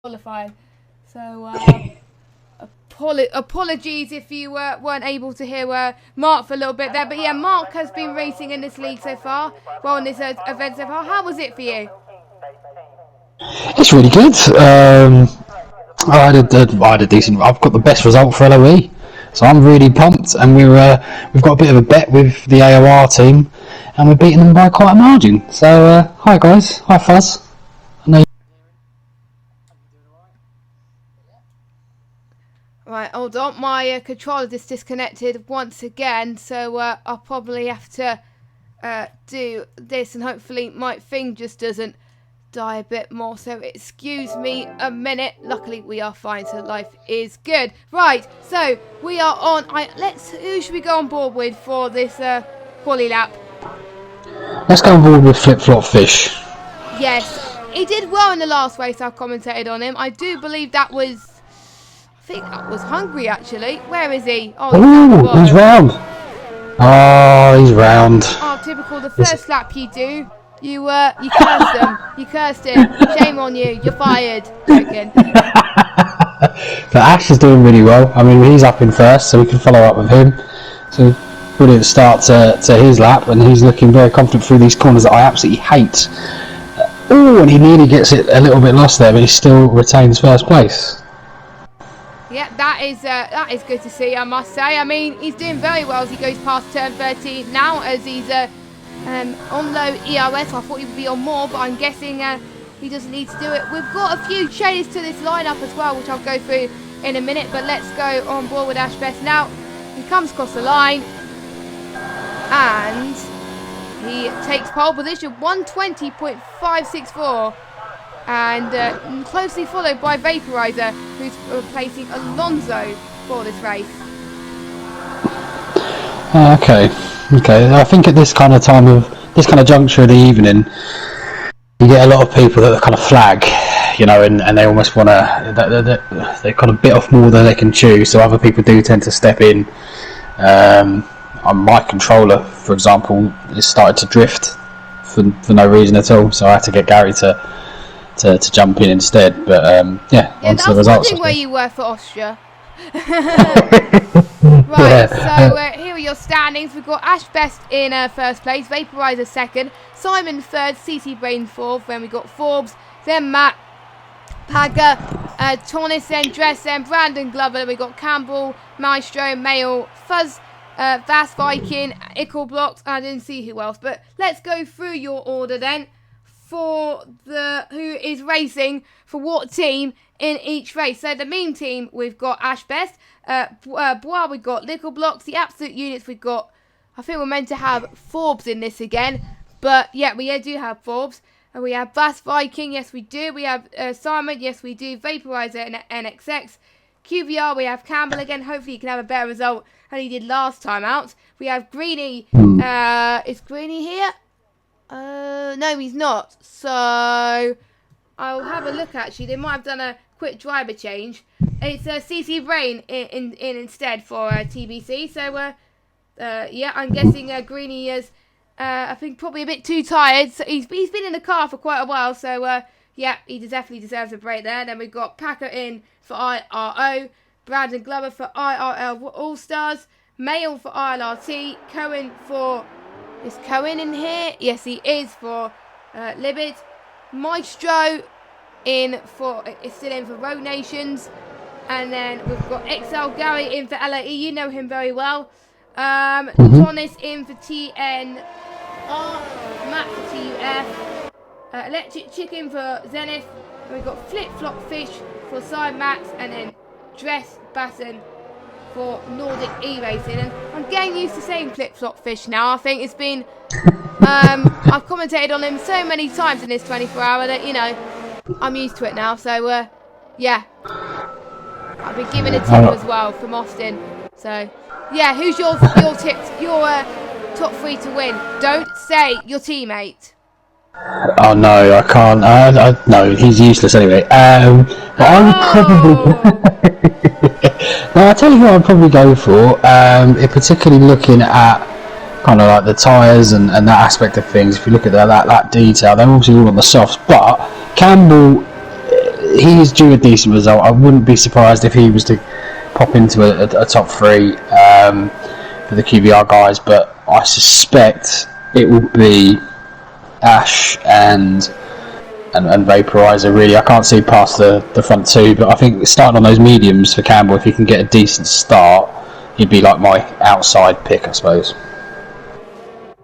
qualifying. So apologies if you weren't able to hear Mark for a little bit there. But yeah, Mark has been racing in this league so far, well, in this event so far. How was it for you? It's really good. I had a decent. I've got the best result for LOE, so I'm really pumped. And we've got a bit of a bet with the AOR team, and we're beating them by quite a margin. So hi guys, hi Fuzz. Right, hold on. My controller just disconnected once again, so I'll probably have to do this, and hopefully my thing just doesn't die a bit more. So excuse me a minute. Luckily, we are fine, so life is good. Right, so we are on. Who should we go on board with for this quali lap? Let's go on board with Flip Flop Fish. Yes, he did well in the last race. I commentated on him. I do believe that was. I think that was Hungary actually. Where is he? Oh, he's round. Oh, he's round. Oh, typical. The first lap you do, you cursed him. You cursed him. Shame on you. You're fired. Joking. But Ash is doing really well. I mean, he's up in first, so we can follow up with him. So brilliant start to his lap, and he's looking very confident through these corners that I absolutely hate. Oh, and he nearly gets it a little bit lost there, but he still retains first place. Yeah, that is good to see, I must say. I mean, he's doing very well as he goes past turn 13 now, as he's on low ERS. I thought he would be on more, but I'm guessing he doesn't need to do it. We've got a few changes to this lineup as well, which I'll go through in a minute, but let's go on board with Ash Best now. He comes across the line, and he takes pole position, 120.564. And closely followed by Vaporizer, who's replacing Alonso for this race. Okay. I think at this kind of juncture of the evening, you get a lot of people that kind of flag, and they almost want to. They kind of bit off more than they can chew. So other people do tend to step in. On my controller, for example, it started to drift for no reason at all. So I had to get Gary to jump in instead, but on to the results. Yeah, where you were for Austria. Right, so here are your standings. We've got Ash Best in first place, Vaporizer second, Simon third, CC Brain fourth, then we've got Forbes, then Matt, Paga, Tonis, then Dress, then Brandon Glover, then we've got Campbell, Maestro, Mail, Fuzz, Vast Viking, Ickle Blocks, I didn't see who else, but let's go through your order then. For who is racing for what team in each race. So the meme team, we've got Ash Best, Bois, we've got Little Blocks, the Absolute Units, we've got, I think we're meant to have Forbes in this again, but yeah, we do have Forbes, and we have Bass Viking, yes we do, we have Simon, yes we do, Vaporizer and NXX, QVR, we have Campbell again, hopefully he can have a better result than he did last time out. We have Greenie, is Greenie here? No, he's not. So I'll have a look. Actually, they might have done a quick driver change. It's CC Brain in instead for TBC. So yeah, I'm guessing Greenie is. I think probably a bit too tired. So he's been in the car for quite a while. So yeah, he definitely deserves a break there. Then we've got Packer in for IRO, Brandon Glover for IRL All Stars, Mail for ILRT, Cohen for. Is Cohen in here? Yes, he is for Libid. Maestro is still in for Road Nations. And then we've got XL Gary in for LAE. You know him very well. Tonis in for TNR. Matt for TUF. Electric Chicken for Zenith. And we've got Flip Flop Fish for Side Max. And then Dress Basson for Nordic E-Racing, and I'm getting used to saying Flip-Flop Fish now. I think it's been, I've commentated on him so many times in this 24-hour that, I'm used to it now, so, yeah. I've been given a tip as well from Austin, so, yeah, who's your tips, your top three to win? Don't say your teammate. Oh no, I can't. No, he's useless anyway. But I would probably. No, I tell you what, I'd probably go for. Particularly looking at kind of like the tyres and that aspect of things. If you look at that detail, they're obviously all on the softs. But Campbell he is due a decent result. I wouldn't be surprised if he was to pop into a top 3 for the QBR guys, but I suspect it will be Ash and Vaporizer. Really, I can't see past the front 2, but I think starting on those mediums for Campbell, if he can get a decent start, he'd be like my outside pick, I suppose.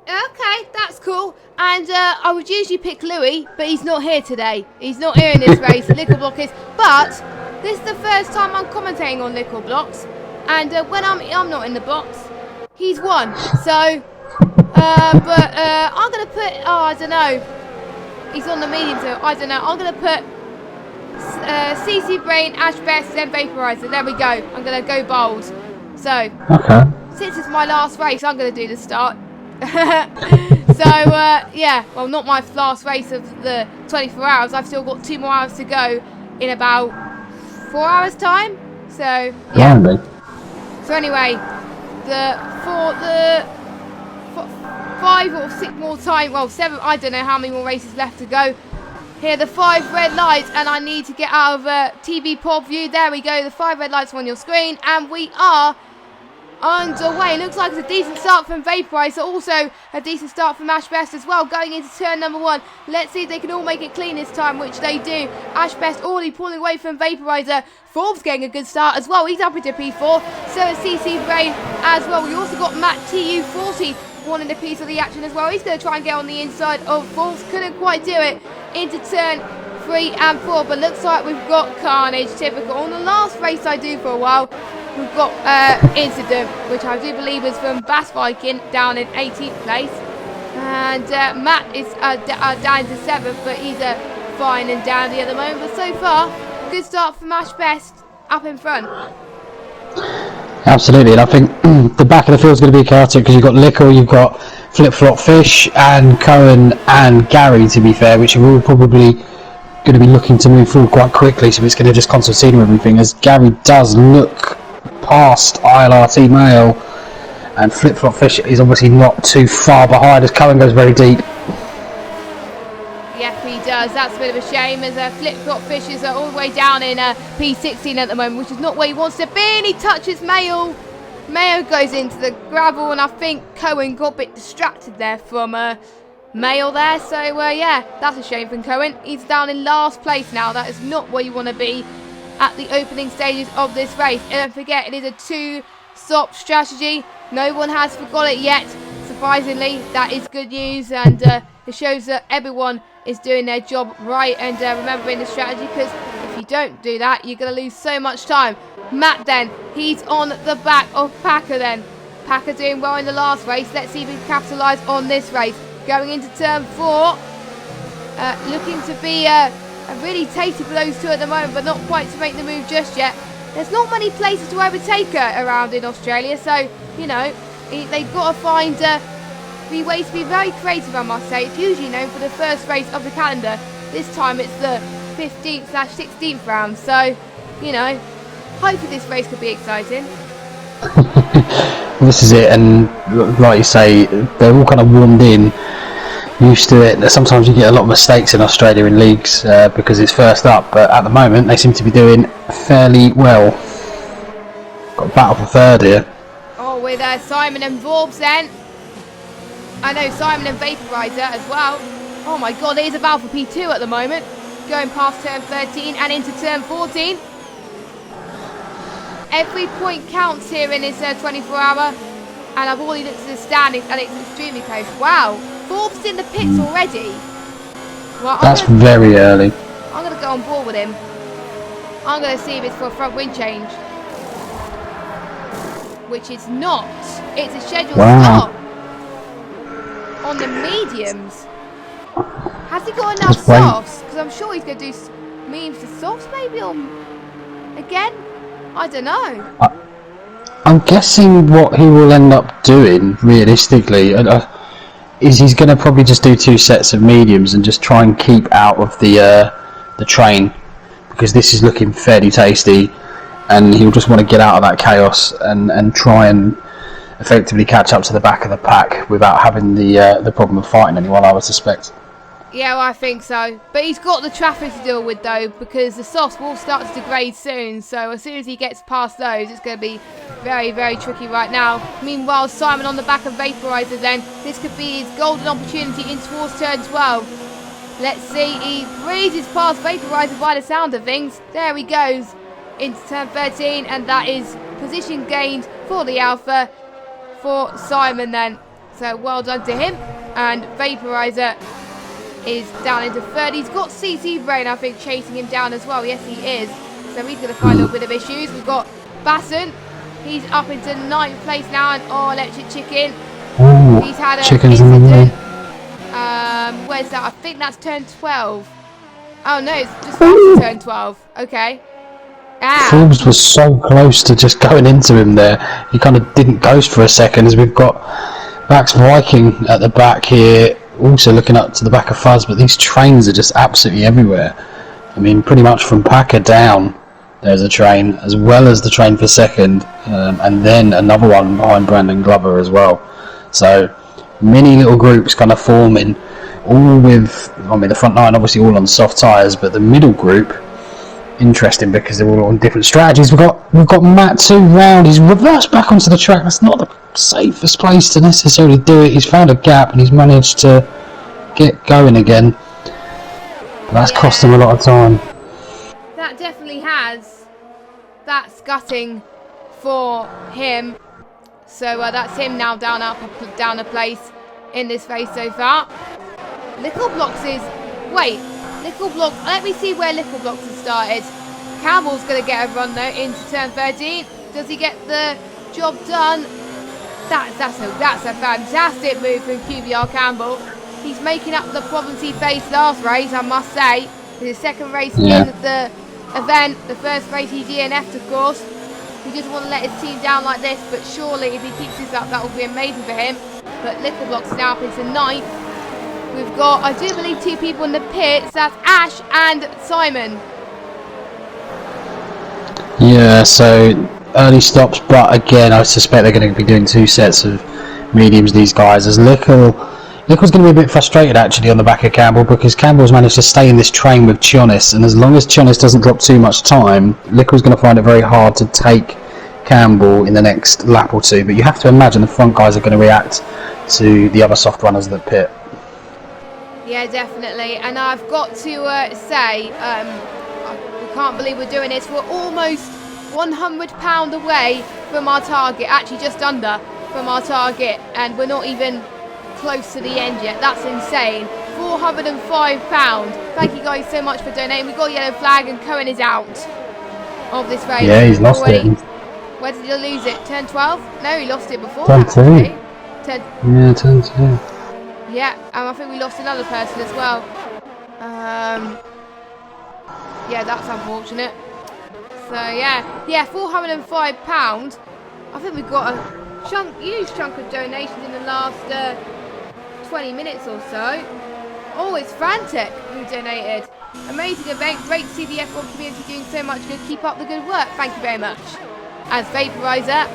Okay, that's cool. And I would usually pick Louis, but he's not here today. He's not here in this race. Liquor Block is. But this is the first time I'm commentating on Liquor Blocks, and when I'm not in the box, he's won. So, but I'm gonna put. Oh, I don't know. He's on the medium, so I don't know. I'm gonna put CC Brain, Ash Best, then Vaporizer. There we go. I'm gonna go bold. So, since it's my last race, I'm gonna do the start. So yeah, well, not my last race of the 24 hours. I've still got 2 more hours to go in about 4 hours time. So yeah. So anyway, for the 5 or 6 more time, well 7, I don't know how many more races left to go. Here are the 5 red lights, and I need to get out of TV pod view. There we go, the 5 red lights are on your screen, and we are underway. Looks like it's a decent start from Vaporizer, also a decent start from Ash Best as well, going into turn number 1. Let's see if they can all make it clean this time, which they do. Ash Best already pulling away from Vaporizer. Forbes getting a good start as well. He's up into P4. So is CC Brain as well. We also got Matt TU40 wanting a piece of the action as well. He's going to try and get on the inside of Forbes. Couldn't quite do it into turn 3 and 4, but looks like we've got carnage, typical. On the last race I do for a while, we've got Incident, which I do believe is from Bass Viking, down in 18th place. And Matt is down to 7th, but he's fine and dandy at the moment. But so far, good start from Ash Best up in front. Absolutely, and I think the back of the field is going to be chaotic because you've got Lickle, you've got Flip Flop Fish, and Cohen and Gary, to be fair, which are all probably going to be looking to move forward quite quickly, so it's going to just concertina everything, as Gary does look past ILRT Mail, and Flip Flop Fish is obviously not too far behind as Cohen goes very deep. Yep, he does. That's a bit of a shame, as Flip Flop Fish is all the way down in P16 at the moment, which is not where he wants to be, and he touches Mayo. Mayo goes into the gravel, and I think Cohen got a bit distracted there from Mayo there, so yeah, that's a shame from Cohen. He's down in last place now. That is not where you want to be at the opening stages of this race. And don't forget, it is a 2-stop strategy. No one has forgot it yet. Surprisingly, that is good news, and it shows that everyone is doing their job right and remembering the strategy, because if you don't do that, you're going to lose so much time. Matt then, he's on the back of Packer then. Packer doing well in the last race. Let's see if he can capitalise on this race. Going into turn 4, looking to be really tasty for those two at the moment, but not quite to make the move just yet. There's not many places to overtake around in Australia, so, you know, they've got to find ways to be very creative, I must say. It's usually known for the first race of the calendar. This time it's the 15th/16th round, so, you know, hopefully this race could be exciting. This is it, and like you say, they're all kind of warmed in, used to it. Sometimes you get a lot of mistakes in Australia in leagues because it's first up, but at the moment they seem to be doing fairly well. Got a battle for third here. Oh, with Simon and Vorbs then. I know Simon and Vaporizer as well. Oh my god, it is a battle for P2 at the moment. Going past turn 13 and into turn 14. Every point counts here in this 24-hour, and I've already looked at the standings, and it's extremely close. Wow, Forbes in the pits already. Well, that's very early. I'm going to go on board with him. I'm going to see if it's for a front wind change, which is not. It's a scheduled stop on the mediums. Has he got enough softs? Because I'm sure he's going to do mediums to softs, maybe, or again. I don't know. I'm guessing what he will end up doing, realistically, is he's going to probably just do 2 sets of mediums and just try and keep out of the train, because this is looking fairly tasty, and he'll just want to get out of that chaos and try and effectively catch up to the back of the pack without having the problem of fighting anyone, I would suspect. Yeah, well, I think so. But he's got the traffic to deal with, though, because the softs will start to degrade soon. So as soon as he gets past those, it's going to be very, very tricky right now. Meanwhile, Simon on the back of Vaporizer then. This could be his golden opportunity in towards turn 12. Let's see. He breezes past Vaporizer by the sound of things. There he goes into turn 13. And that is position gained for the Alpha for Simon then. So well done to him. And Vaporizer is down into third. He's got CC Brain, I think, chasing him down as well. Yes, he is. So he's going to find a little bit of issues. We've got Basson. He's up into 9th place now. And Electric Chicken. Ooh, He's had an chickens in the incident. way. Where's that? I think that's turn 12. Oh, no, it's just after turn 12. Okay. Ah. Forbes was so close to just going into him there. He kind of didn't ghost for a second, as we've got Max Viking at the back here, also looking up to the back of Fuzz, but these trains are just absolutely everywhere. I mean, pretty much from Packer down, there's a train, as well as the train for second, and then another one behind Brandon Glover as well. So, many little groups kind of forming, all with, I mean, the front line obviously all on soft tyres, but the middle group, interesting because they're all on different strategies. We've got Matt 2 round. He's reversed back onto the track. That's not the safest place to necessarily do it. He's found a gap and he's managed to get going again. But that's cost him a lot of time. That definitely has. That's gutting for him. So that's him now down a place in this race so far. Little Blocks is... Wait. Little Blocks, let me see where Little Blocks has started. Campbell's going to get a run though into turn 13. Does he get the job done? That's a fantastic move from QBR Campbell. He's making up the problems he faced last race, I must say. It's his second race in the event. The first race he DNF'd, of course. He doesn't want to let his team down like this, but surely if he keeps this up, that will be amazing for him. But Little Blocks now up into 9th. We've got, I do believe, 2 people in the pits. That's Ash and Simon. Yeah, so early stops, but again, I suspect they're going to be doing 2 sets of mediums, these guys. As Lickle's going to be a bit frustrated, actually, on the back of Campbell, because Campbell's managed to stay in this train with Chionis, and as long as Chionis doesn't drop too much time, Lickle's going to find it very hard to take Campbell in the next lap or 2. But you have to imagine the front guys are going to react to the other soft runners that pit. Yeah, definitely. And I've got to say, we can't believe we're doing this. We're almost £100 away from our target. Actually, just under from our target. And we're not even close to the end yet. That's insane. £405. Thank you guys so much for donating. We've got a yellow flag and Cohen is out of this race. Yeah, he's lost already. it. Where did he lose it? Turn 12? No, he lost it before. Turn 2. Yeah, turn 2. Yeah, I think we lost another person as well. Yeah, that's unfortunate. So yeah, £405. I think we've got a huge chunk of donations in the last 20 minutes or so. Oh, it's Frantic who donated. Amazing event, great to see the F1 community doing so much good. Keep up the good work. Thank you very much. As Vaporizer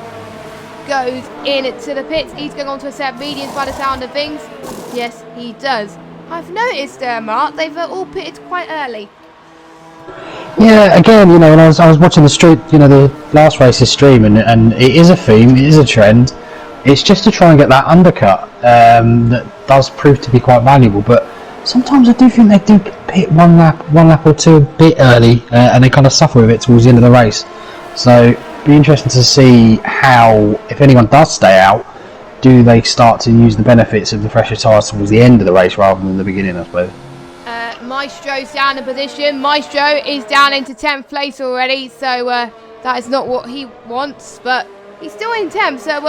goes into the pits, he's going on to a set of mediums by the sound of things. Yes, he does. I've noticed, Mark, they've all pitted quite early. Yeah, again, when I was watching the stream, the last race's stream, and it is a theme, it is a trend. It's just to try and get that undercut that does prove to be quite valuable. But sometimes I do think they do pit one lap or 2 a bit early, and they kind of suffer with it towards the end of the race. So it'd be interesting to see how, if anyone does stay out, do they start to use the benefits of the fresher tyres towards the end of the race rather than the beginning, I suppose. Maestro's down in position. Maestro is down into 10th place already, so that is not what he wants, but he's still in 10th, so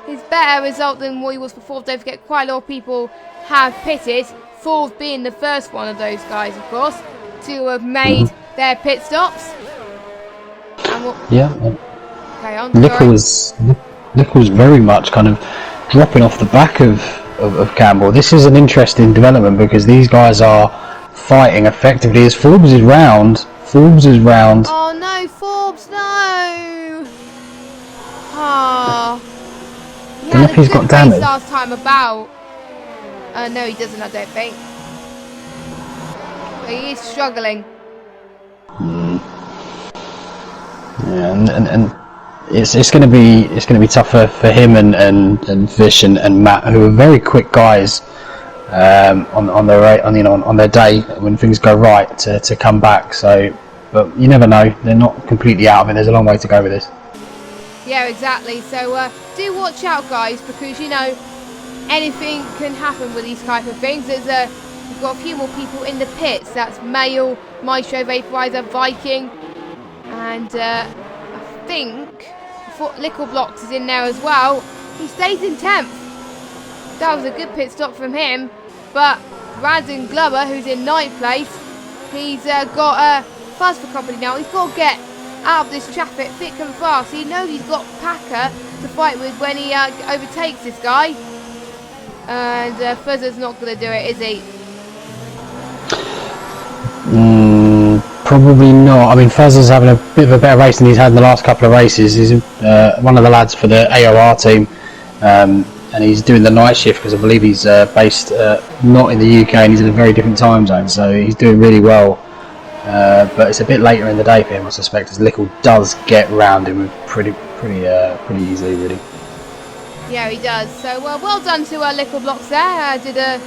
his better result than what he was before. Don't forget, quite a lot of people have pitted, Fourth being the first one of those guys, of course, to have made their pit stops. And carry on. Lickle was very much kind of dropping off the back of Campbell. This is an interesting development because these guys are fighting effectively as Forbes is round. Oh no, Forbes, no! Oh. He had a good race last time about. No, he doesn't, I don't think. he is struggling. Yeah, and it's going to be tougher for him and Vish and Matt, who are very quick guys on their day when things go right to come back. So, but you never know; they're not completely out of it. There's a long way to go with this. Yeah, exactly. So do watch out, guys, because anything can happen with these type of things. We've got a few more people in the pits. That's Mail, Maestro, Vaporizer, Viking, and I think Lickle Blocks is in there as well. He stays in 10th. That was a good pit stop from him. But Brandon Glover, who's in 9th place, he's got a fuzz for company now. He's got to get out of this traffic thick and fast. He knows he's got Packer to fight with when he overtakes this guy. And Fuzzer's not going to do it, is he? Probably not. I mean, Fuzzer's having a bit of a better race than he's had in the last couple of races. He's one of the lads for the AOR team, and he's doing the night shift because I believe he's based not in the UK, and he's in a very different time zone. So he's doing really well. But it's a bit later in the day for him, I suspect, as Lickle does get round him pretty easily, really. Yeah, he does. So well done to Lickle Blocks there. Did a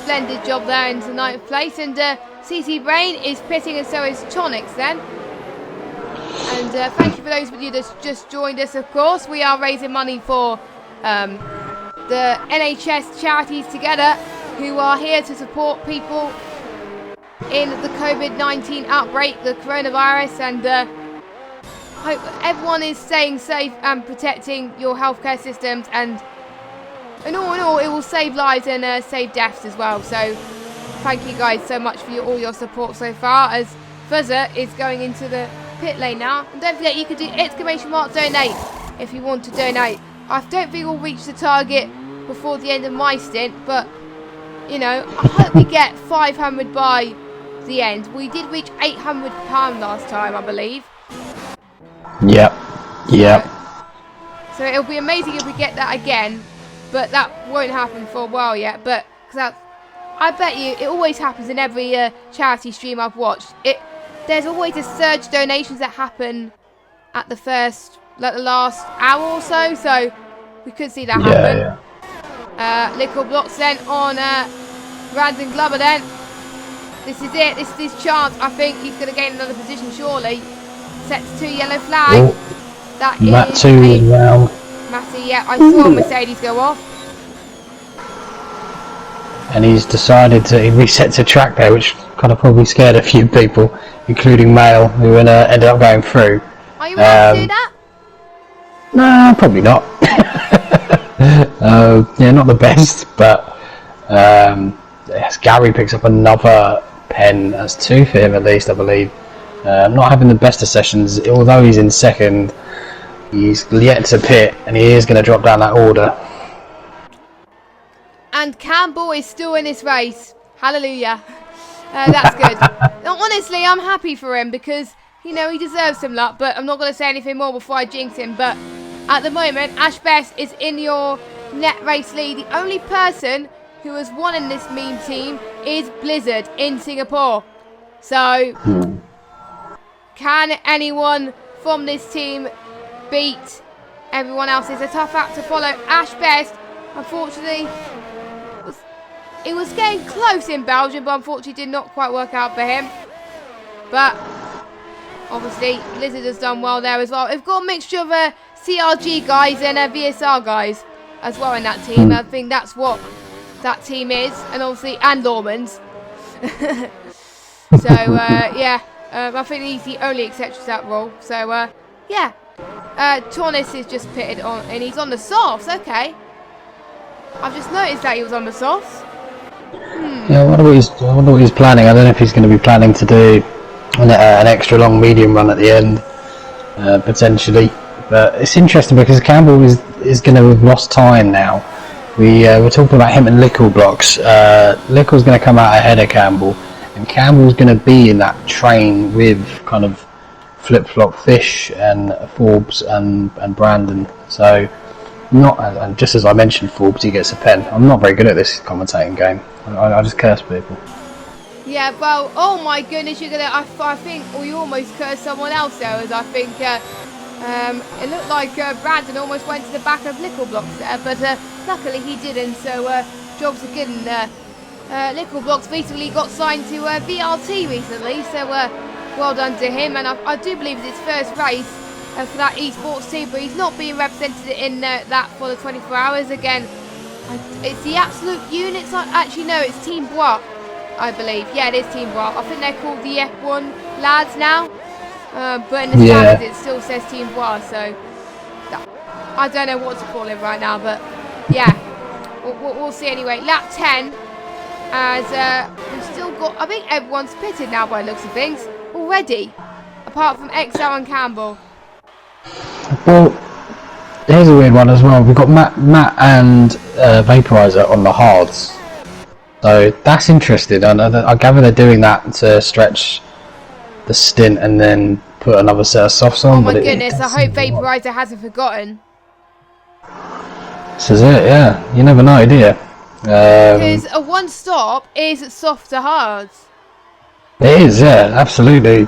splendid job there into 9th place, and CC Brain is pitting, and so is Tonics then. And thank you for those of you that just joined us. Of course, we are raising money for the NHS Charities Together, who are here to support people in the COVID-19 outbreak, the coronavirus, and hope everyone is staying safe and protecting your healthcare systems, and all in all, it will save lives and save deaths as well. So thank you guys so much for all your support so far, as Fuzzer is going into the pit lane now. And don't forget, you can do !donate if you want to donate. I don't think we'll reach the target before the end of my stint, but I hope we get 500 by the end. We did reach £800 last time, I believe. Yep. So it'll be amazing if we get that again, but that won't happen for a while yet. But because I bet you it always happens in every charity stream I've watched. There's always a surge donations that happen at the last hour or so. So we could see that happen. Yeah. Lickle Blocks then on Brandon Glover then. This is it. This is his chance. I think he's going to gain another position surely. Sets 2 yellow flag. Oh, that Matt is 2 as well. Matty, yeah, I saw Mercedes go off. And he's decided to reset to track there, which kind of probably scared a few people, including Mail, who ended up going through. Are you allowed to do that? No, probably not. Yeah, not the best, but yes, Gary picks up another pen. That's 2 for him at least, I believe. Not having the best of sessions, although he's in second. He's yet to pit, and he is going to drop down that order. And Campbell is still in this race. Hallelujah. That's good. Now, honestly, I'm happy for him because, he deserves some luck, but I'm not going to say anything more before I jinx him. But at the moment, Ash Best is in your net race lead. The only person who has won in this meme team is Blizzard in Singapore. So, can anyone from this team beat everyone else? It's a tough act to follow. Ash Best, unfortunately, it was getting close in Belgium, but unfortunately did not quite work out for him. But obviously, Blizzard has done well there as well. We've got a mixture of CRG guys and VSR guys as well in that team. I think that's what that team is, and obviously, and Lawmans. So yeah, I think he's the only exception to that rule. So yeah, Tornis is just pitted on, and he's on the softs. Okay, I've just noticed that he was on the softs. Yeah, I wonder what he's planning. I don't know if he's going to be planning to do an extra long medium run at the end, potentially. But it's interesting because Campbell is going to have lost time now. We're talking about him and Lickle Blocks. Lickle's going to come out ahead of Campbell, and Campbell's going to be in that train with kind of Flip-Flop Fish and Forbes and Brandon. So, and just as I mentioned, Forbes, he gets a pen. I'm not very good at this commentating game. I just curse people. Yeah, well, oh my goodness, you're gonna. I think we almost cursed someone else there, as I think it looked like Brandon almost went to the back of Lickle Blocks there, but luckily he didn't. So jobs are good, and Lickle Blocks recently got signed to VRT recently, so well done to him. And I do believe it's his first race for that esports team, but he's not being represented in that for the 24 hours again. It's the Absolute Units. Actually, no, it's Team Bois, I believe. Yeah, it is Team Bois. I think they're called the F1 lads now. But in the standards it still says Team Bois, so I don't know what to call it right now, but yeah, we'll see anyway. Lap 10, as we've still got, I think everyone's pitted now by the looks of things already, apart from XL and Campbell. Well, here's a weird one as well. We've got Matt and Vaporizer on the hards, so that's interesting. I gather they're doing that to stretch the stint and then put another set of softs on. Oh my goodness, I hope Vaporizer hasn't forgotten. This is it, yeah. You never know, do you? Because a one stop is soft to hards. It is, yeah, absolutely.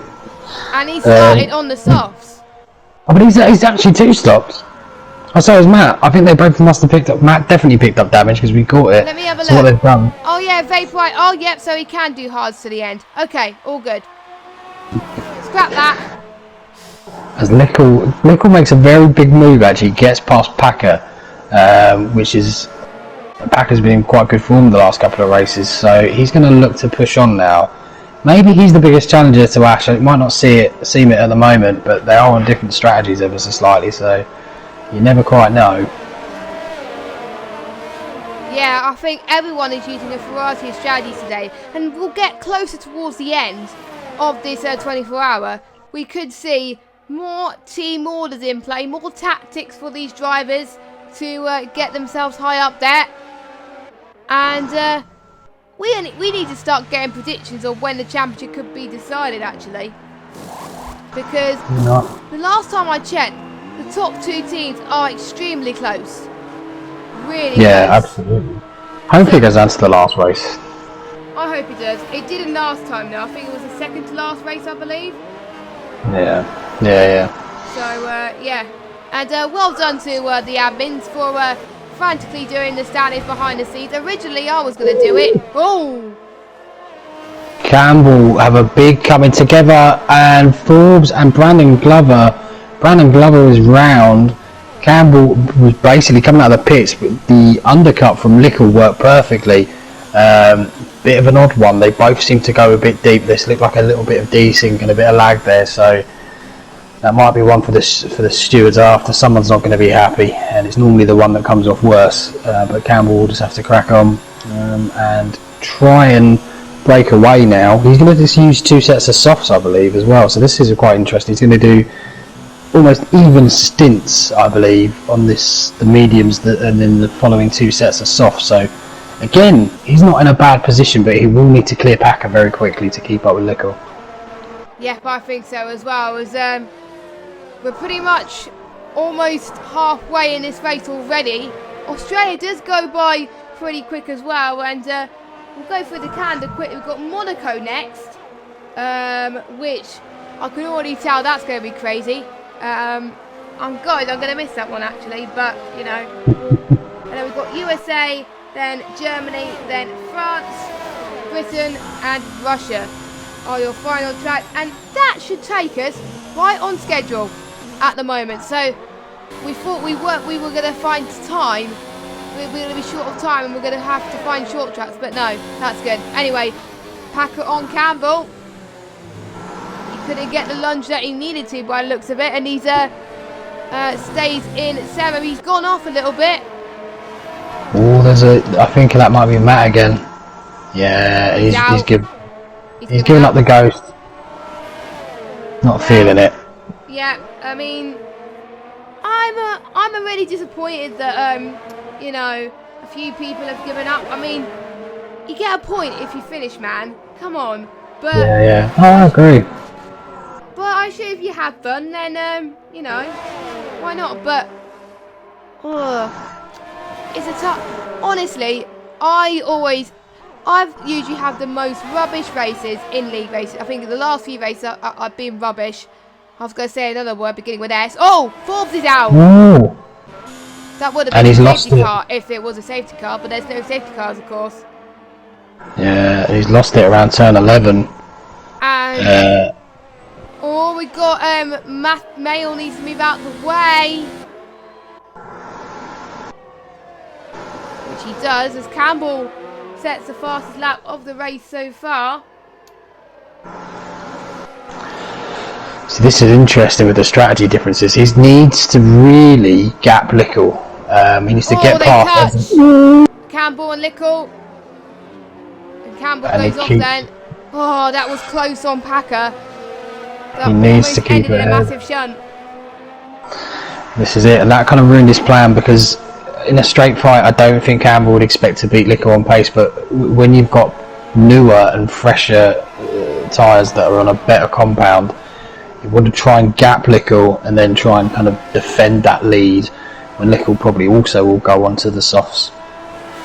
And he started on the softs. Oh, but he's actually two stops. Oh, so is Matt. I think they both must have picked up. Matt definitely picked up damage because we caught it. Let me have a look. What they've done. Oh yeah, Vaporizer. Oh yep, so he can do hards to the end. Okay, all good. Scrap that. As Lickle makes a very big move, actually gets past Packer, which is Packer's been in quite good form the last couple of races, so he's going to look to push on now. Maybe he's the biggest challenger to Ash. It might not seem it at the moment, but they are on different strategies ever so slightly, so you never quite know. Yeah, I think everyone is using a variety of strategies today, and we'll get closer towards the end of this 24 hour. We could see more team orders in play, more tactics for these drivers to get themselves high up there, and we need to start getting predictions of when the championship could be decided, actually, because the last time I checked, the top two teams are extremely close. Really close. Absolutely. Hopefully it goes down to the last race. I hope it does. It didn't last time though. I think it was the second to last race, I believe. Yeah. So, yeah. And well done to the admins for frantically doing the standings behind the scenes. Originally, I was going to do it. Oh! Campbell have a big coming together, and Forbes and Brandon Glover. Brandon Glover is round. Campbell was basically coming out of the pits, but the undercut from Lickle worked perfectly. Bit of an odd one. They both seem to go a bit deep. This looked like a little bit of desync and a bit of lag there, so that might be one for the stewards after. Someone's not going to be happy, and it's normally the one that comes off worse. But Campbell will just have to crack on and try and break away now. He's going to just use two sets of softs, I believe, as well. So this is quite interesting. He's going to do almost even stints, I believe, on the mediums, and then the following two sets of softs. So again, he's not in a bad position, but he will need to clear Packer very quickly to keep up with Lickle. Yeah, I think so as well. As we're pretty much almost halfway in this race already. Australia does go by pretty quick as well, and we'll go through the calendar quick. We've got Monaco next, which I can already tell that's going to be crazy. I'm going to miss that one actually, but you know. And then we've got USA, then Germany, then France, Britain and Russia are your final tracks, and that should take us right on schedule at the moment. So we thought we were going to find time, we were going to be short of time and we're going to have to find short tracks, but no, that's good. Anyway, Packer on Campbell. He couldn't get the lunge that he needed to by the looks of it, and he's stays in 7. He's gone off a little bit. Oh, I think that might be Matt again. Yeah, he's giving up the ghost. Not feeling it. Yeah, I mean, I'm really disappointed that you know, a few people have given up. I mean, you get a point if you finish, man. Come on. But yeah. Oh, I agree. But I sure if you have fun, then you know, why not? But it's a tough. Honestly, I always I've usually had the most rubbish races in league races. I think the last few races I've been rubbish. I was going to say another word beginning with S. Oh, Forbes is out. Ooh. That would have And been he's a lost safety it. car if it was a safety car, but there's no safety cars, of course. Yeah, he's lost it around turn 11. And oh, we got Mail needs to move out the way, which he does as Campbell sets the fastest lap of the race so far. So this is interesting with the strategy differences. He needs to really gap Lickle. He needs to get past Campbell and Lickle. And Campbell and goes off then. Oh, that was close on Packer. That he needs to keep ended in a massive shunt. This is it, and that kind of ruined his plan because in a straight fight, I don't think Campbell would expect to beat Lickle on pace. But when you've got newer and fresher tyres that are on a better compound, you want to try and gap Lickle and then try and kind of defend that lead. When Lickle probably also will go onto the softs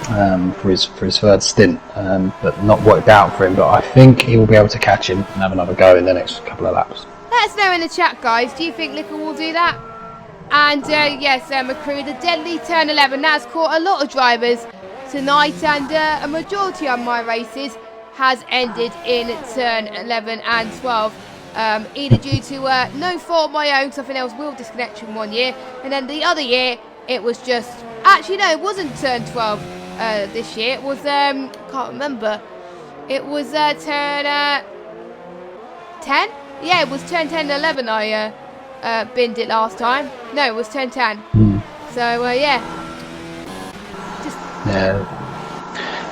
for his third stint, but not worked out for him. But I think he will be able to catch him and have another go in the next couple of laps. Let us know in the chat, guys. Do you think Lickle will do that? And yes, McCrew, the deadly turn 11. That's caught a lot of drivers tonight, and a majority of my races has ended in turn 11 and 12. Either due to no fault of my own, because I think there was wheel disconnection one year, and then the other year it was just, actually no, it wasn't turn 12 this year, it was can't remember, it was turn 10. Yeah, it was turn 10 and 11 I binned it last time. No, it was turn 10. So yeah,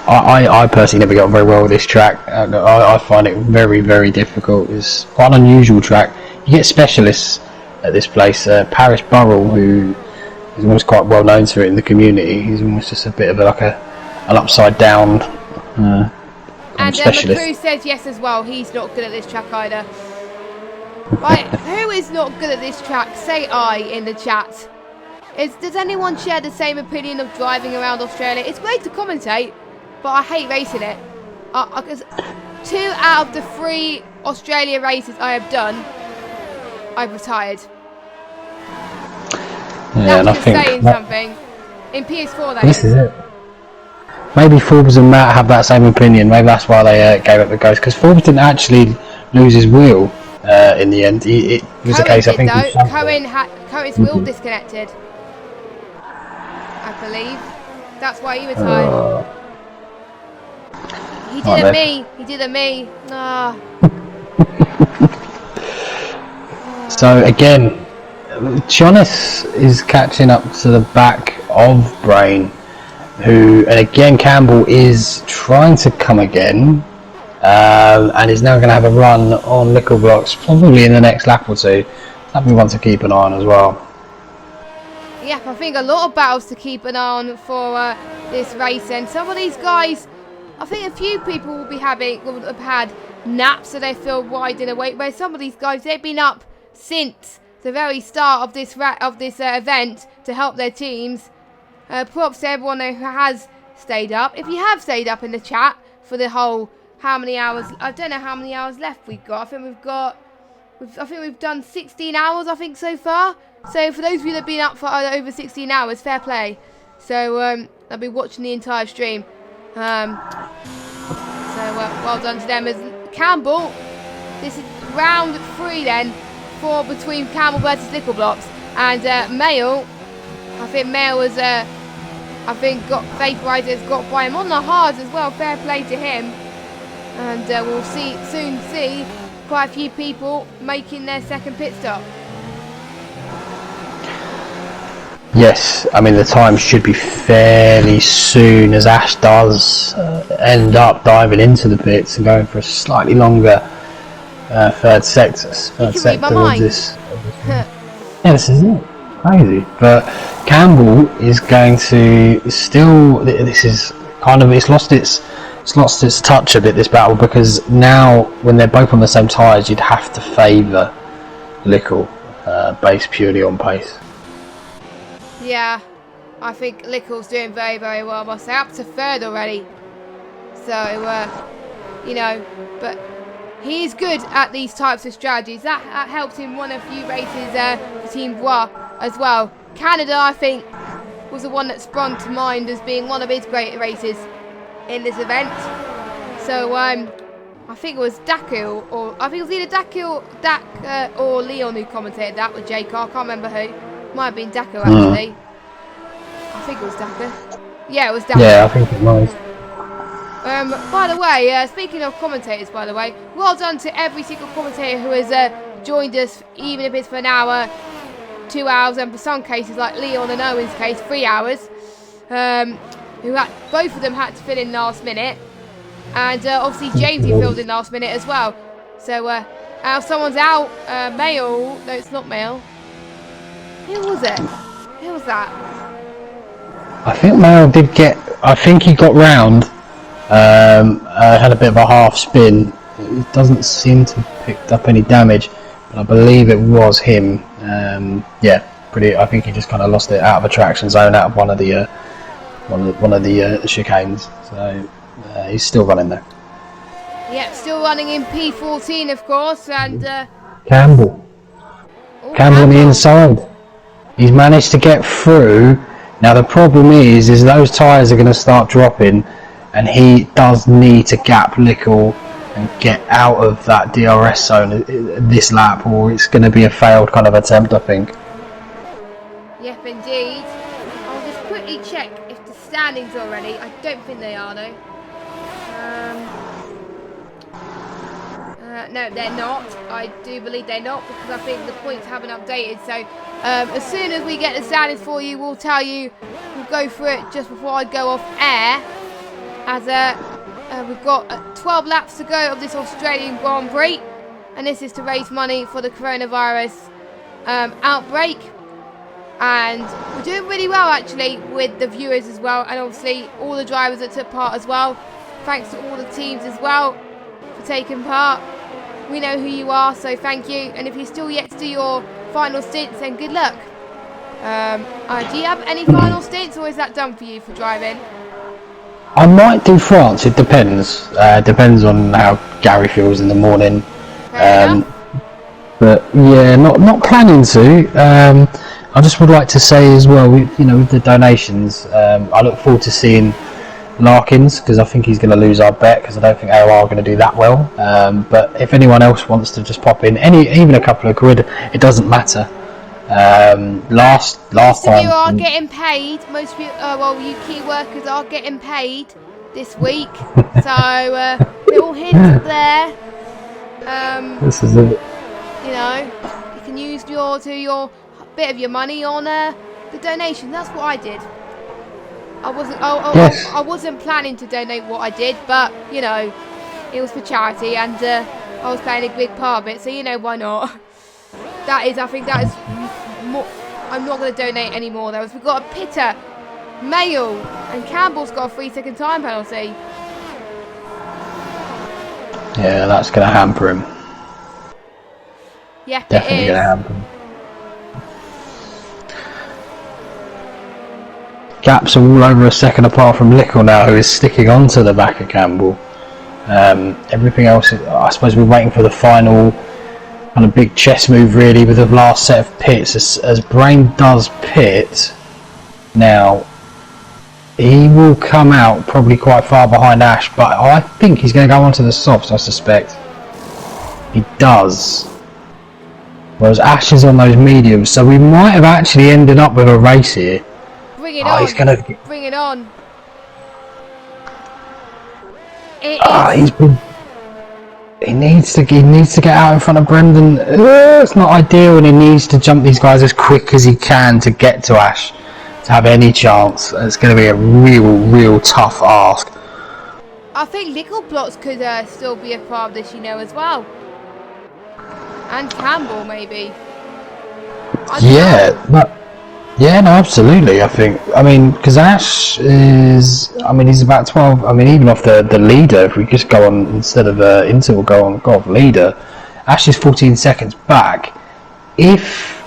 I personally never got on very well with this track. I find it very, very difficult. It's quite an unusual track. You get specialists at this place. Paris Burrell, who is almost quite well known to it in the community. He's almost just a bit of an upside down and specialist. McCrew says yes as well. He's not good at this track either. Right, who is not good at this track? Say I in the chat. Does anyone share the same opinion of driving around Australia? It's great to commentate, but I hate racing it. Because 2 out of the 3 Australia races I have done, I've retired. Yeah, That's just saying something. In PS4, that this is it. Maybe Forbes and Matt have that same opinion. Maybe that's why they gave up the ghost. Because Forbes didn't actually lose his wheel in the end. It was a case, I think. Cohen's wheel disconnected, I believe. That's why he retired. He did me. He did me. Nah. So again, Jonas is catching up to the back of Brain, and again Campbell is trying to come again, and is now going to have a run on Lickle blocks probably in the next lap or two. That'd be one to keep an eye on as well. Yeah, I think a lot of battles to keep an eye on for this race, and some of these guys, I think a few people will have had naps so they feel wide and awake, where some of these guys, they've been up since the very start of this event to help their teams. Props to everyone who has stayed up. If you have stayed up in the chat for the whole, how many hours, I don't know how many hours left we've got. I think we've done 16 hours, I think, so far. So for those of you that have been up for over 16 hours, fair play. So I'll be watching the entire stream. So well done to them. As Campbell, this is round 3 then, for between Campbell versus Lickle blocks, and Mail. I think Mail was got Vaporizers got by him on the hards as well. Fair play to him. And we'll soon see quite a few people making their second pit stop. Yes, I mean the time should be fairly soon, as Ash does end up diving into the pits and going for a slightly longer third sector of this. Yeah, this is it. Crazy. But Campbell is going to still. This is kind of it's lost its touch a bit, this battle, because now when they're both on the same tyres, you'd have to favour Lickle based purely on pace. Yeah, I think Lickle's doing very, very well. I must say, up to third already. So, you know, but he's good at these types of strategies. That helped him win a few races for Team Bois as well. Canada, I think, was the one that sprung to mind as being one of his great races in this event. So, I think it was Daku, or I think it was either Dak or Leon who commentated that with J Car. I can't remember who. Might have been Daku actually. I think it was Daku. Yeah, it was Daku. Yeah, I think it was. By the way, speaking of commentators, by the way, well done to every single commentator who has joined us, even if it's for an hour, 2 hours, and for some cases, like Leon and Owen's case, 3 hours. Both of them had to fill in last minute. And obviously Jamesy filled in last minute as well. So now someone's out. Mail. No, it's not Mail. Who was it? Who was that? I think Mail did get. I think he got round. Had a bit of a half spin. It doesn't seem to have picked up any damage, but I believe it was him. Yeah, pretty. I think he just kind of lost it out of a traction zone, out of one of the chicanes. So. He's still running there. Yep, still running in P14, of course, and Campbell on the inside. He's managed to get through. Now the problem is those tyres are going to start dropping, and he does need to gap Lickle and get out of that DRS zone this lap, or it's going to be a failed kind of attempt, I think. Yep, indeed. I'll just quickly check if the standings are already. I don't think they are, though. No, they're not. I do believe they're not, because I think the points haven't updated. So as soon as we get the standings for you, we'll tell you. We'll go through it just before I go off air. As we've got 12 laps to go of this Australian Grand Prix, and this is to raise money for the coronavirus outbreak. And we're doing really well actually with the viewers as well, and obviously all the drivers that took part as well. Thanks to all the teams as well for taking part. We know who you are, so thank you. And if you're still yet to do your final stints, then good luck. Do you have any final stints, or is that done for you for driving? I might do France. It depends. Depends on how Gary feels in the morning. But yeah, not planning to. I just would like to say as well, with the donations, I look forward to seeing Larkins, because I think he's going to lose our bet, because I don't think AOR are going to do that well. But if anyone else wants to just pop in, even a couple of quid, it doesn't matter. Last time, you are getting paid. Most of you, you key workers are getting paid this week. So little hint there. This is it. You can use your bit of your money on the donation. That's what I did. I wasn't planning to donate what I did, but it was for charity, and I was playing a big part of it. So why not? I think that is more. I'm not going to donate any more. We've got a Pitter, Mayo, and Campbell's got a 3-second time penalty. Yeah, that's going to hamper him. Yeah, definitely going to hamper him. Gaps are all over a second apart from Lickle now, who is sticking onto the back of Campbell. Everything else, I suppose we're waiting for the final kind of big chess move really, with the last set of pits. As Brain does pit now, he will come out probably quite far behind Ash, but I think he's going to go onto the softs, I suspect. He does. Whereas Ash is on those mediums, so we might have actually ended up with a race here. Bring it on. He's gonna bring it on. He needs to get out in front of Brendan. It's not ideal, and he needs to jump these guys as quick as he can to get to Ash to have any chance. It's going to be a real tough ask. I think Lickle Plots could still be a part of this, as well. And Campbell, maybe. Yeah, no, absolutely. Because Ash is, he's about 12. Even off the leader, if we just go on instead of interval, go off leader. Ash is 14 seconds back. If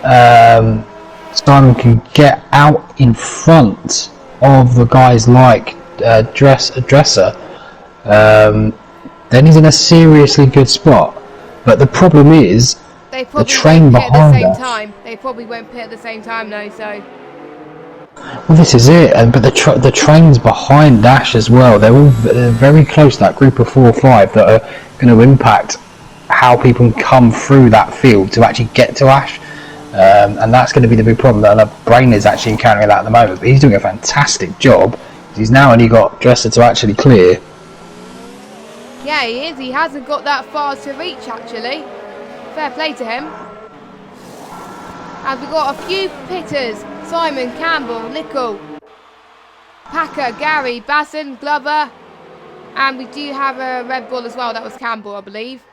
Simon can get out in front of the guys like Dresser, then he's in a seriously good spot. But the problem is, they probably the train won't pit at the behind same us. time. They probably won't pit at the same time though, so... Well, this is it, but the trains behind Ash as well. They're all very close. That group of 4 or 5 that are going to impact how people can come through that field to actually get to Ash, and that's going to be the big problem. That Brain is actually encountering that at the moment, but he's doing a fantastic job. He's now only got Dresser to actually clear. Yeah, he is. He hasn't got that far to reach actually. Fair play to him. And we've got a few pitters. Simon, Campbell, Nickel, Packer, Gary, Basson, Glover, and we do have a Red Bull as well. That was Campbell, I believe.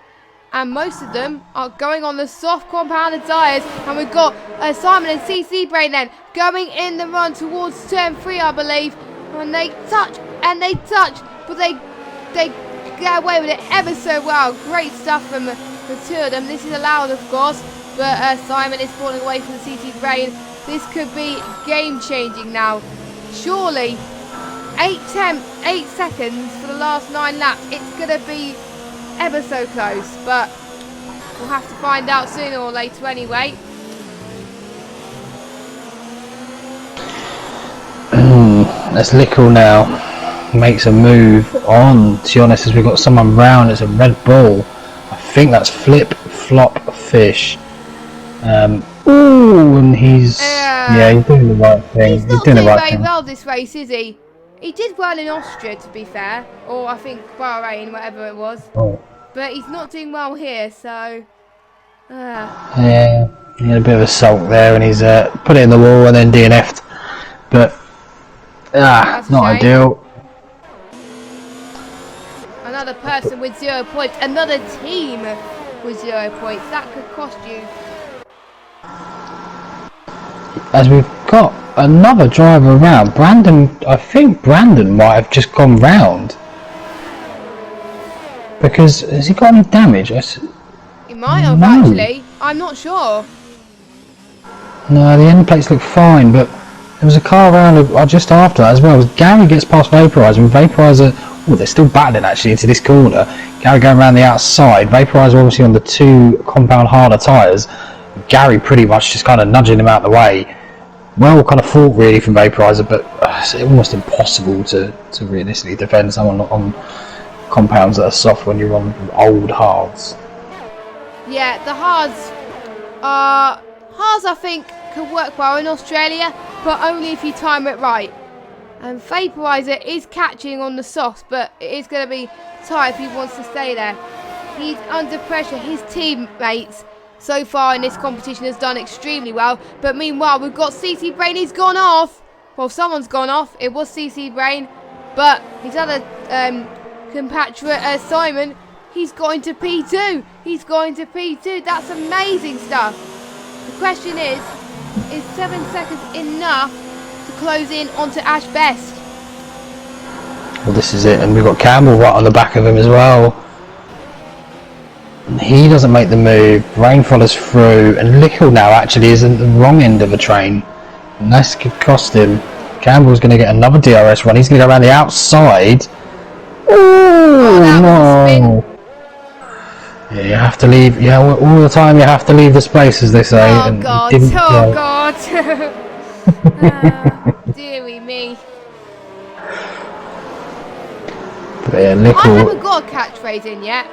And most of them are going on the soft compounded tyres. And we've got Simon and CC Brain then going in the run towards turn 3, I believe. And they touch, but they get away with it ever so well. Great stuff from the two of them. This is allowed, of course, but Simon is falling away from the CC Brain. This could be game-changing now. Surely, 8 seconds for the last 9 laps. It's going to be ever so close, but we'll have to find out sooner or later anyway. As Lickle now makes a move on, to be honest, as we've got someone round, it's a Red Bull. I think that's Flip Flop Fish. Ooh, and he's doing the right thing. He's not doing very well this race, is he? He did well in Austria, to be fair, or I think Bahrain, whatever it was. Oh. But he's not doing well here, so... Yeah, he had a bit of a sulk there, and he's put it in the wall and then DNF'd. But, not ideal. Another person with 0 points, another team with 0 points. That could cost you. As we've got another driver around, Brandon, I think Brandon might have just gone round. Because, has he got any damage? He might have actually, I'm not sure. No, the end plates look fine, but there was a car around just after that as well. Gary gets past Vaporizer, and Vaporizer, they're still battling actually into this corner. Gary going around the outside, Vaporizer obviously on the 2 compound harder tyres. Gary pretty much just kind of nudging him out of the way. Well, kind of fought really from Vaporizer, but it's almost impossible to realistically defend someone on compounds that are soft when you're on old hards. Yeah, the hards I think could work well in Australia, but only if you time it right. And Vaporizer is catching on the softs, but it is going to be tight if he wants to stay there. He's under pressure. His teammates so far in this competition has done extremely well, but meanwhile we've got CC Brain. He's gone off. Well, someone's gone off. It was CC Brain, but his other compatriot Simon, he's going to P2. He's going to P2. That's amazing stuff. The question is 7 seconds enough to close in onto Ash Best? Well, this is it, and we've got Campbell right on the back of him as well. He doesn't make the move, Rain follows through, and Lickle now actually is at the wrong end of the train. And this could cost him. Campbell's going to get another DRS run, he's going to go around the outside. Oh no! Yeah, you have to leave, all the time you have to leave this place, as they say. Oh God, dearie me. But yeah, Lickle... I haven't got a catchphrase in yet.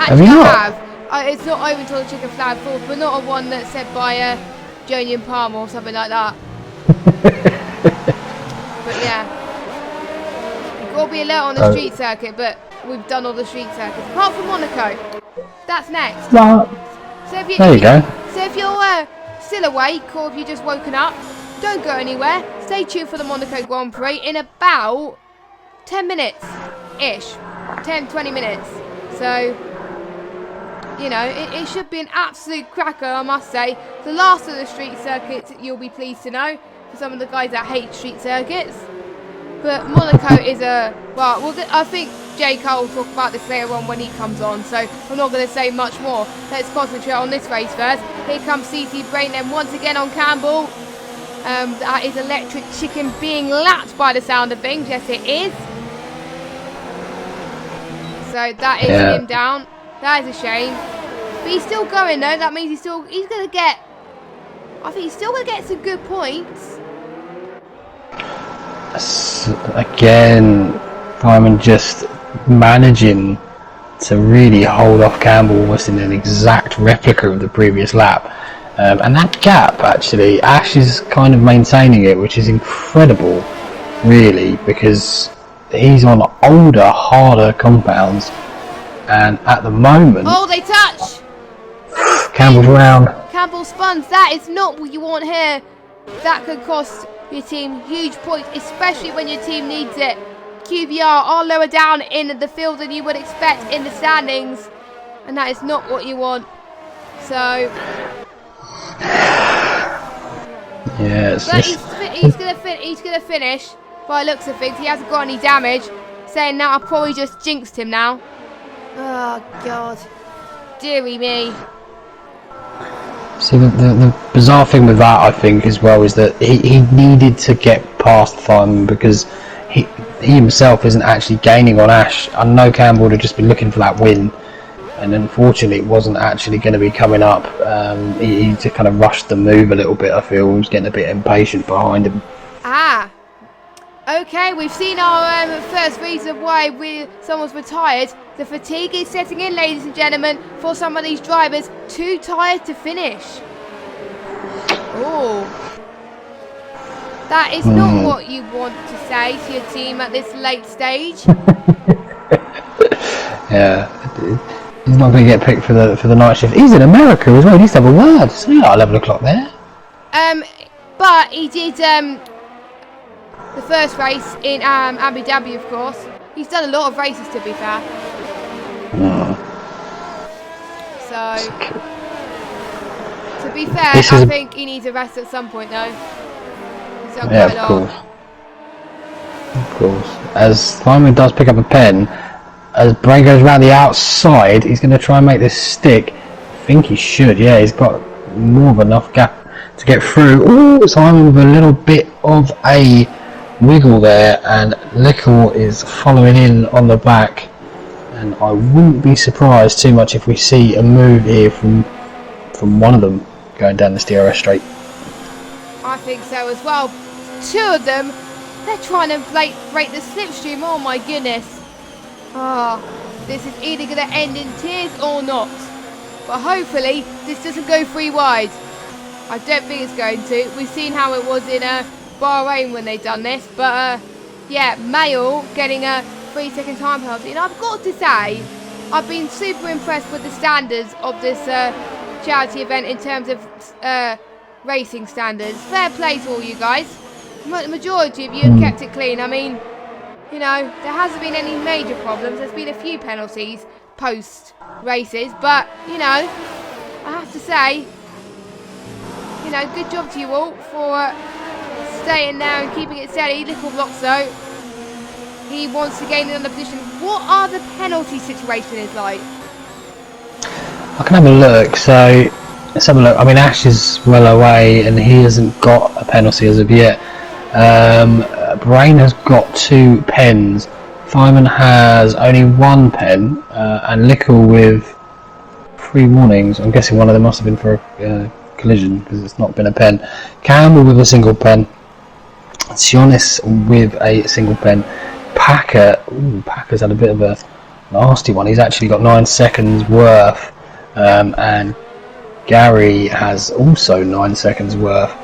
Actually, I have. It's not over until the chicken flag falls, but not a one that's said by Joni and Palmer or something like that. But yeah, you've got to be alert on the street circuit, but we've done all the street circuits apart from Monaco. That's next. Well, So if there you go. So if you're still awake or if you've just woken up, don't go anywhere. Stay tuned for the Monaco Grand Prix in about 10 minutes ish, 10-20 minutes. So, you know, it should be an absolute cracker, I must say. The last of the street circuits, you'll be pleased to know, for some of the guys that hate street circuits. But Monaco is I think Jay Cole will talk about this later on when he comes on, so I'm not going to say much more. Let's concentrate on this race first. Here comes CC Brain then once again on Campbell. That is Electric Chicken being lapped by the sound of things. Yes, it is. So that is him down. That is a shame. But he's still going though. That means he's going to get, I think he's still going to get some good points. Again, Simon just managing to really hold off Campbell almost in an exact replica of the previous lap. And that gap, actually, Ash is kind of maintaining it, which is incredible, really, because he's on older, harder compounds. And at the moment... Oh, they touch! Campbell's round. Campbell spun. That is not what you want here. That could cost your team huge points, especially when your team needs it. QBR are lower down in the field than you would expect in the standings, and that is not what you want. So, yeah, but he's gonna finish by the looks of things. He hasn't got any damage. Saying that, I probably just jinxed him now. Oh God, dearie me. See, the bizarre thing with that, I think, as well, is that he needed to get past Simon because he himself isn't actually gaining on Ash. I know Campbell would have just been looking for that win, and unfortunately it wasn't actually going to be coming up. He just kind of rushed the move a little bit, I feel. He was getting a bit impatient behind him. Ah, okay, we've seen our first reason why someone's retired. The fatigue is setting in, ladies and gentlemen, for some of these drivers. Too tired to finish. Oh. That is not what you want to say to your team at this late stage. Yeah. He's not going to get picked for the night shift. He's in America as well. He needs to have a word. So yeah, 11 o'clock there. But he did the first race in Abu Dhabi, of course. He's done a lot of races, to be fair. So, to be fair, I think he needs a rest at some point, though. He's done quite a lot. Of course. As Simon does pick up a pen, as Brain goes around the outside, he's going to try and make this stick. I think he should, yeah. He's got more of enough gap to get through. Oh, Simon with a little bit of a wiggle there, and Lickle is following in on the back. And I wouldn't be surprised too much if we see a move here from one of them going down this DRS straight. I think so as well. Two of them, they're trying to break the slipstream. Oh my goodness. Oh, this is either going to end in tears or not. But hopefully this doesn't go 3 wide. I don't think it's going to. We've seen how it was in Bahrain when they've done this. But yeah, Mail getting a 3-second time penalty. And I've got to say, I've been super impressed with the standards of this charity event in terms of racing standards. Fair play to all you guys. The majority of you have kept it clean. I mean, you know, there hasn't been any major problems. There's been a few penalties post races, but you know, I have to say, you know, good job to you all for staying there and keeping it steady. Little blocks though. He wants to gain another position. What are the penalty situations like? I can have a look. So let's have a look. I mean, Ash is well away and he hasn't got a penalty as of yet. Brain has got 2 pens. Simon has only 1 pen, and Lickle with 3 warnings. I'm guessing one of them must have been for a collision because it's not been a pen. Campbell with a single pen. Sionis with a single pen. Packer's had a bit of a nasty one. He's actually got 9 seconds worth, and Gary has also 9 seconds worth,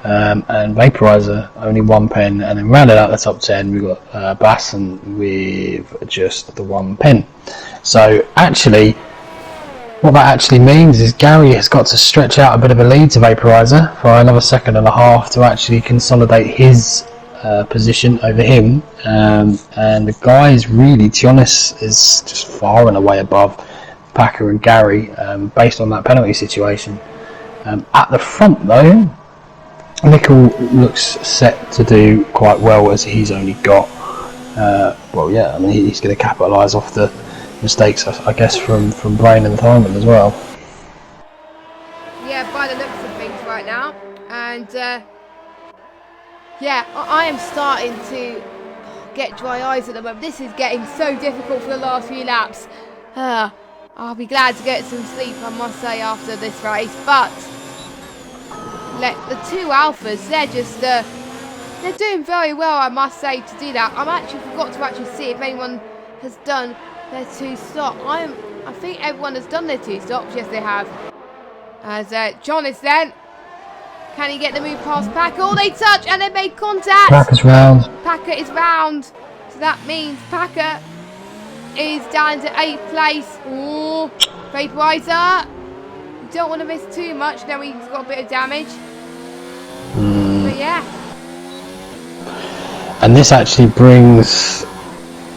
and Vaporizer only 1 pen, and then rounded out the top 10 we've got Basson with just the 1 pen. So actually what that actually means is Gary has got to stretch out a bit of a lead to Vaporizer for another 1.5 seconds to actually consolidate his position over him, and the guys really, Tionis is just far and away above Packer and Gary based on that penalty situation. At the front though, Nickel looks set to do quite well as he's only got well, yeah, I mean he's going to capitalise off the mistakes I guess from Brain and Thyman as well. Yeah, by the looks of things right now, and yeah, I am starting to get dry eyes at the moment. This is getting so difficult for the last few laps. I'll be glad to get some sleep, I must say, after this race. But the two Alphas, they're just they're doing very well, I must say, to do that. I'm actually forgot to actually see if anyone has done their 2 stops. I think everyone has done their 2 stops. Yes, they have. As John is then. Can he get the move past Packer? Oh, they touch and they made contact. Packer's round. Packer is round. So that means Packer is down to 8th place. Oh, vaporizer. You don't want to miss too much. Then he's got a bit of damage. But yeah. And this actually brings.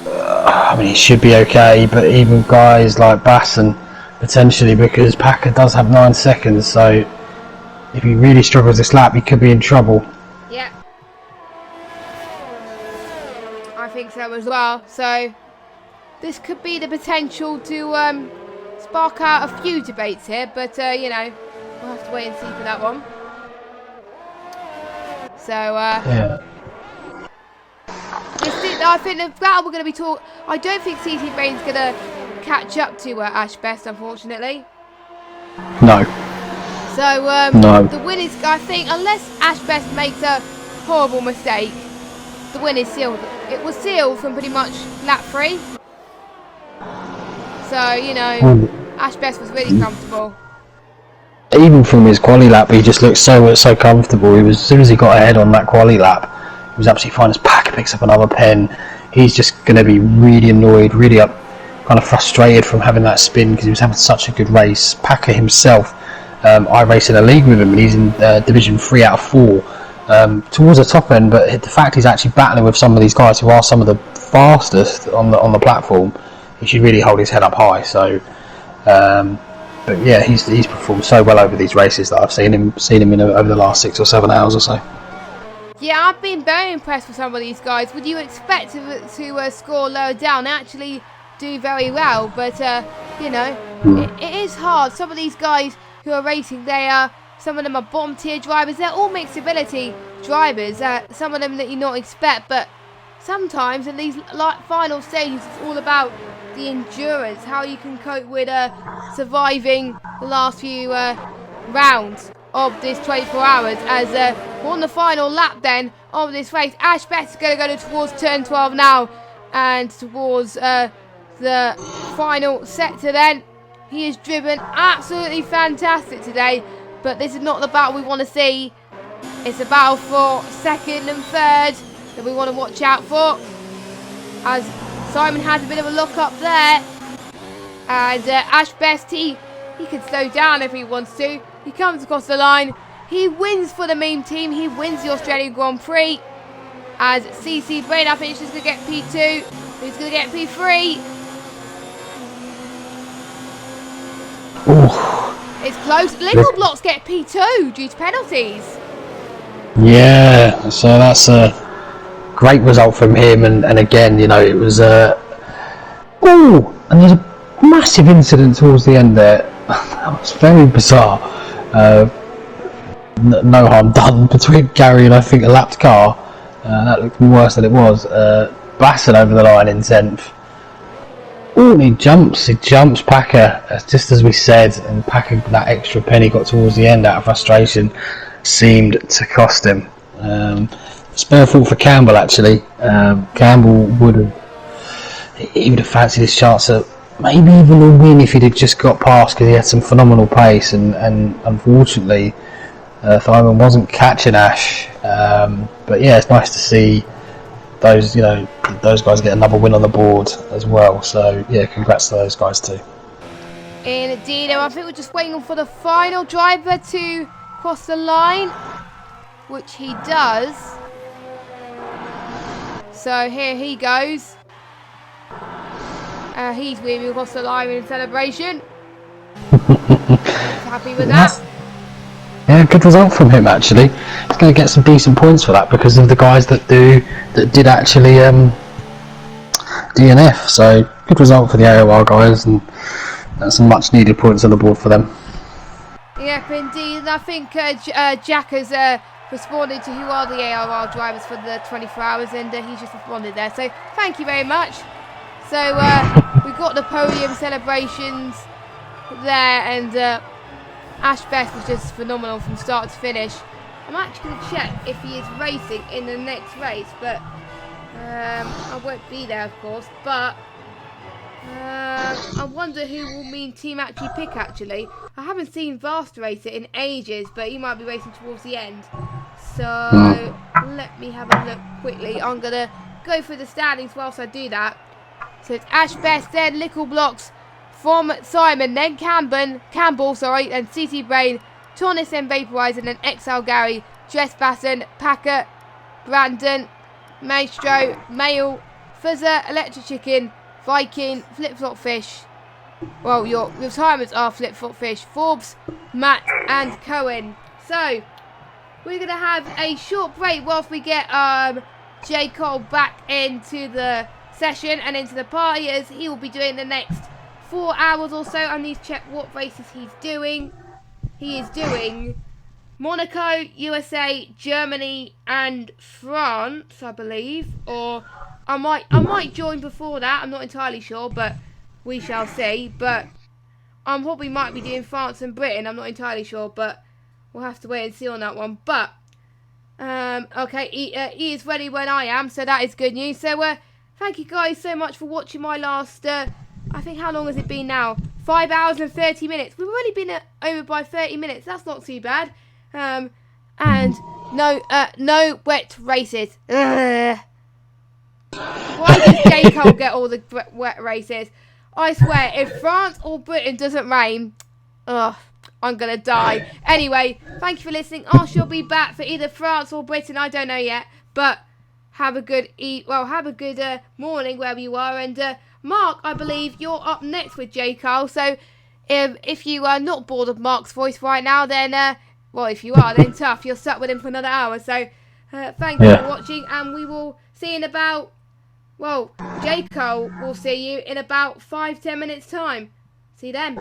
I mean, he should be okay, but even guys like Basson potentially, because Packer does have 9 seconds. So if he really struggles this lap, he could be in trouble. Yeah. I think so as well. So this could be the potential to spark out a few debates here, but you know, we'll have to wait and see for that one. So Yeah. I think the battle we're going to be talking. I don't think CC Brain's going to catch up to Ash Best, unfortunately. No. So No. the win is, I think, unless Ash Best makes a horrible mistake, the win is sealed. It was sealed from pretty much lap 3. So, you know, Ash Best was really comfortable. Even from his quali lap, he just looked so comfortable. He was, as soon as he got ahead on that quali lap, he was absolutely fine. As Packer picks up another pen, he's just going to be really annoyed, really kind of frustrated from having that spin, because he was having such a good race. Packer himself, I race in a league with him, and he's in Division 3 out of 4, towards the top end. But the fact he's actually battling with some of these guys who are some of the fastest on the platform, he should really hold his head up high. So, but yeah, he's performed so well over these races that I've seen him in over the last 6 or 7 hours or so. Yeah, I've been very impressed with some of these guys. Would you expect to score lower down? They actually do very well, but you know, it is hard. Some of these guys who are racing, some of them are bottom tier drivers. They're all mixed ability drivers. Some of them that you not expect, but sometimes in these final stages, it's all about the endurance, how you can cope with surviving the last few rounds of this 24 hours. As we're on the final lap then of this race. Ash Best is going to go towards turn 12 now, and towards the final sector then. He is driven absolutely fantastic today, but this is not the battle we want to see. It's a battle for 2nd and 3rd that we want to watch out for, as Simon has a bit of a look up there, and Ash Best, he can slow down if he wants to. He comes across the line, he wins for the meme team, he wins the Australian Grand Prix, as CC Brain, I think she's going to get P2, who's going to get P3. Ooh. It's close. Little Blocks get P2 due to penalties. Yeah, so that's a great result from him, and again, you know, it was and there's a massive incident towards the end there. That was very bizarre. No harm done between Gary and I think a lapped car. That looked worse than it was. Basson over the line in 10th. Oh, and he jumps Packer, just as we said, and Packer, that extra penny got towards the end out of frustration, seemed to cost him. Spare thought for Campbell, actually. Campbell would have fancied his chance at maybe even a win if he'd have just got past, because he had some phenomenal pace, and unfortunately Simon wasn't catching Ash. But yeah, it's nice to see those guys get another win on the board as well. So yeah, congrats to those guys too. Indeed, I think we're just waiting for the final driver to cross the line, which he does. So here he goes. He's weaving across the line in celebration. Happy with that. Yeah, good result from him actually. He's going to get some decent points for that because of the guys that did actually DNF. So good result for the AOR guys, and that's some much needed points on the board for them. Yep, indeed. And I think Jack has responded to who are the ARR drivers for the 24 hours, and he's just responded there. So thank you very much. So we've got the podium celebrations there, and Ash Best was just phenomenal from start to finish. I'm actually going to check if he is racing in the next race, but I won't be there, of course. But I wonder who will mean team actually pick, actually. I haven't seen Vast race it in ages, but he might be racing towards the end. So let me have a look quickly. I'm going to go through the standings whilst I do that. So it's Ash Best, then Little Blocks from Simon, then Campbell, then CC Brain, Tonis, then Vaporizer, then XL Gary, Jess Basson, Packer, Brandon, Maestro, Mail, Fuzzer, Electric Chicken, Viking, Flip Flop Fish. Well, your retirements are Flip Flop Fish, Forbes, Matt, and Cohen. So we're going to have a short break whilst we get J. Cole back into the session and into the party, as he will be doing the next 4 hours or so. I need to check what races he's doing. He is doing Monaco, USA, Germany, and France, I believe. Or I might join before that. I'm not entirely sure, but we shall see. But I probably might be doing France and Britain. I'm not entirely sure, but we'll have to wait and see on that one. But okay, he is ready when I am, so that is good news. So thank you guys so much for watching my last. I think, how long has it been now? 5 hours and 30 minutes. We've already been over by 30 minutes. That's not too bad. And no wet races. Ugh. Why does J. Cole get all the wet races? I swear, if France or Britain doesn't rain, ugh, I'm gonna die. Anyway, thank you for listening. I shall be back for either France or Britain. I don't know yet, but have a good morning wherever you are. And Mark, I believe you're up next with J. Cole. So if you are not bored of Mark's voice right now, then well, if you are, then tough. You're stuck with him for another hour. So thank you for watching, and we will see you in about, well, J. Cole will see you in about 5-10 minutes time. See you then.